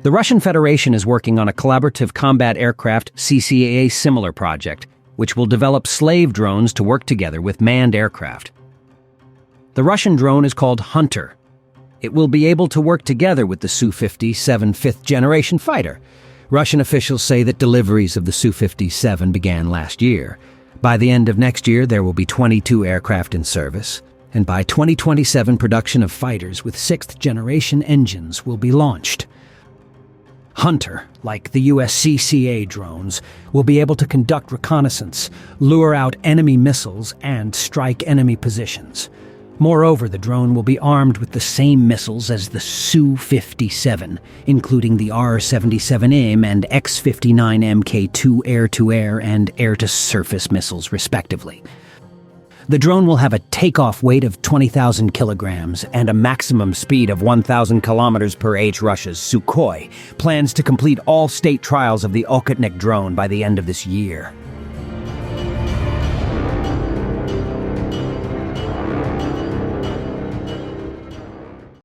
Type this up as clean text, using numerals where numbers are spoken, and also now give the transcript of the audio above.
The Russian Federation is working on a collaborative combat aircraft CCA similar project, which will develop slave drones to work together with manned aircraft. The Russian drone is called Hunter. It will be able to work together with the Su-57 fifth-generation fighter. Russian officials say that deliveries of the Su-57 began last year. By the end of next year, there will be 22 aircraft in service, and by 2027, production of fighters with sixth-generation engines will be launched. Hunter, like the US CCA drones, will be able to conduct reconnaissance, lure out enemy missiles, and strike enemy positions. Moreover, the drone will be armed with the same missiles as the Su-57, including the R-77M and X-59MK2 air-to-air and air-to-surface missiles, respectively. The drone will have a takeoff weight of 20,000 kilograms and a maximum speed of 1,000 kilometers per h. Russia's Sukhoi plans to complete all state trials of the Okhotnik drone by the end of this year.